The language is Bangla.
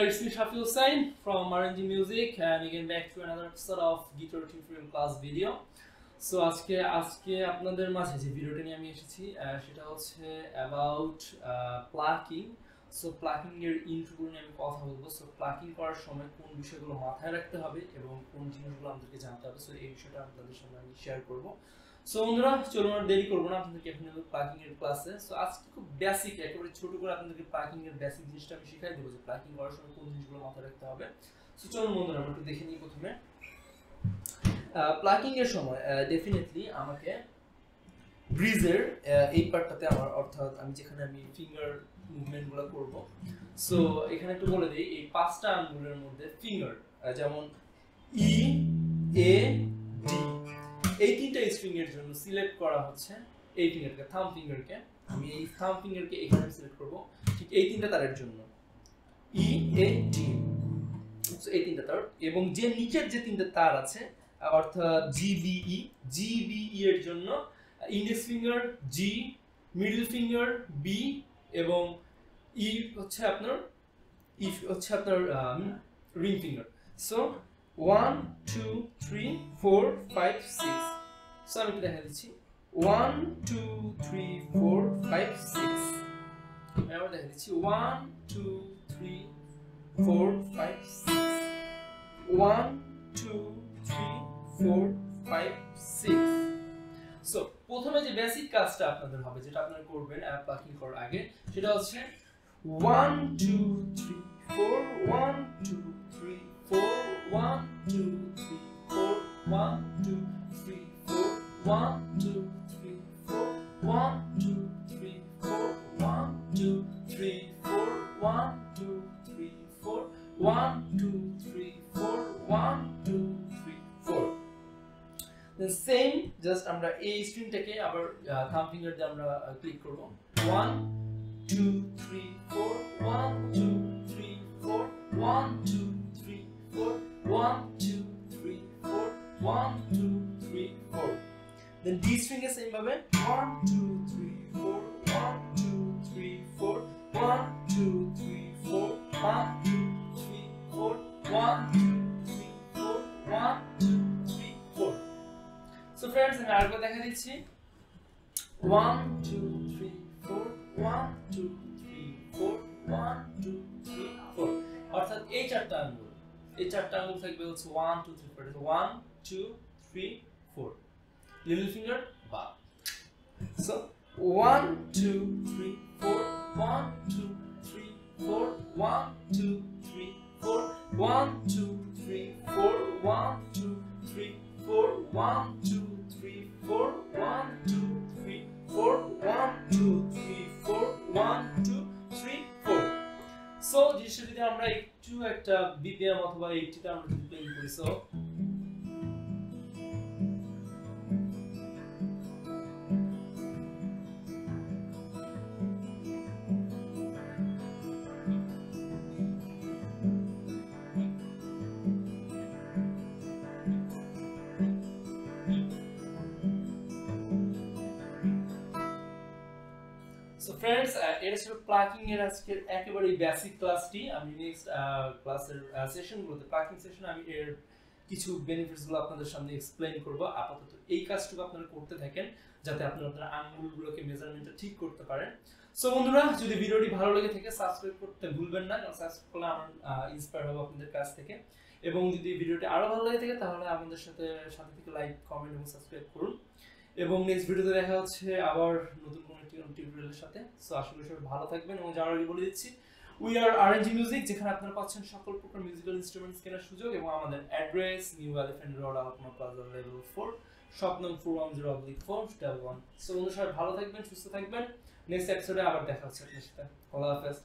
it's me Shafi Hussain from R&G Music, and again back to another episode of Guitar Tutorial class video. So আজকে আপনাদের মাঝে যে ভিডিওটা নিয়ে আমি এসেছি সেটা হচ্ছে about plucking. So plucking এর ইন্ট্রো নিয়ে আমি কথা বলবো. So plucking করার সময় কোন বিষয়গুলো মাথায় রাখতে হবে এবং কোন জিনিসগুলো আমাদেরকে জানতে হবে, সো এই বিষয়টা আপনাদের সামনে আমি শেয়ার করব. সো বন্ধুরা চলুন আর দেরি করব না, আপনাদেরকে এখন নেব প্লাকিং এর ক্লাসে. সো আজকে খুব বেসিক একেবারে ছোট করে আপনাদেরকে প্লাকিং এর বেসিক জিনিসটা আমি শিখাই দেব, যে প্লাকিং করার সময় কোন জিনিসগুলো মাথায় রাখতে হবে. সো চলুন বন্ধুরা আমরা একটু দেখে নিই. প্রথমে প্লাকিং এর সময় ডেফিনেটলি আমাকে ব্রিজের এই পার্টটাতে আমার, অর্থাৎ আমি যেখানে আমি ফিঙ্গার মুভমেন্টগুলো করব, সো এখানে একটু বলে দেই এই পাঁচটা আঙ্গুলের মধ্যে ফিঙ্গার যেমন ই এ ডি, এই তিনটা স্ট্রিং এর জন্য সিলেক্ট করা হচ্ছে এই ফিঙ্গারকে, থাম্ব ফিঙ্গারকে. আমি এই থাম্ব ফিঙ্গারকে এখানে সিলেক্ট করব, ঠিক এই তিনটা তারের জন্য ই এ ডি, সো এই তিনটা তার. এবং যে নিচের যে তিনটা তার আছে অর্থাৎ জিবিই, জিবিই এর জন্য ইন্ডেক্স ফিঙ্গার জি, মিডল ফিঙ্গার বি এবং ই হচ্ছে আপনার রিং ফিঙ্গার. সো 1 2 3 4 5 6. সো আমি একটু দেখা দিচ্ছি 1 2 3 4 5 6. আমি আবার দেখা দিচ্ছি 1 2 3 4 5 6. 1 2 3 4 5 6. সো প্রথমে যে বেসিক কাজটা আপনাদের হবে, যেটা আপনারা করবেন প্লাকিং করার আগে, সেটা হচ্ছে 1 2 3 4 1 2 3 4 1 2 3 4 1 2 3 4 1 2 3 4 1 2 3 4 1 2 3 4 1 2 3 4 1 2 3 4 1 2 3 4. Then same, just আমরা এই স্ট্রিংটাকে আবার থাম্ব ফিঙ্গার দিয়ে আমরা ক্লিক করব. 1 2 3 4 1 2 3 4 1 2 3 4 1 2 3 4 1 2 3 4. Then D string এ সেম ভাবে 1 2 3 4 1 2 3 4 1 2 3 4 1 2 3 4 1 2 3 4 1 2 3 4. So friends, আমি আরেকবার দেখা দিচ্ছি 1 2 3 4 1 2 3 4 1 2 3 4. অর্থাৎ এই চারটা আঙ্গুল থাকবে হচ্ছে 1 2 3 4. 1 2 3 4. লিটল ফিঙ্গার বা. সো 1 2 3 4 1 2 3 4 1 2 3 4 1 2 3 4 1 2 3 4 1 2 3 4 1 2 3 4 1 2 3 4 1 2 3 4. সো জিনিসটা যদি আমরা একটু একটা বিপিএম অথবা 80 তে আমরা যদি প্লে করি, সো ফ্রেন্ডস, এটা ছিল প্লাকিং এর আজকের একেবারে বেসিক ক্লাসটি. আমি নেক্সট ক্লাসের সেশনগুলোতে, প্লাকিং সেশনে আমি এর কিছু বেনিফিটসগুলো আপনাদের সামনে এক্সপ্লেইন করব. আপাতত এই কাজটুকু আপনারা করতে থাকেন যাতে আপনারা আপনার আঙ্গুলগুলোকে মেজারমেন্টটা ঠিক করতে পারেন. সো বন্ধুরা, যদি ভিডিওটি ভালো লেগে থাকে সাবস্ক্রাইব করতে ভুলবেন না, কারণ সাবস্ক্রাইব করলে আমার ইন্সপায়ার হব আপনাদের কাছ থেকে. এবং যদি ভিডিওটি আরো ভালো লেগে থাকে তাহলে আমাদের সাথে থেকে লাইক, কমেন্ট এবং সাবস্ক্রাইব করুন. এবং নেক্সট ভিডিওতে দেখা হচ্ছে আবার নতুন কোনো টিউটোরিয়ালের সাথে. সো আশা করি সবাই ভালো থাকবেন. এবং যারা আগে বলে দিচ্ছি, উই আর আরএনজি মিউজিক, যেখানে আপনারা পাচ্ছেন সকল প্রকার মিউজিক্যাল ইনস্ট্রুমেন্টস কেনার সুযোগ. এবং আমাদের অ্যাড্রেস নিউ এলিফ্যান্ট রোড, আলপনা প্লাজা, লেভেল 4, শপ নং 410/411. সো বন্ধুরা সবাই ভালো থাকবেন, সুস্থ থাকবেন. নেক্সট এপিসোডে আবার দেখা হচ্ছে আপনার সাথে. আল্লাহ হাফেজ.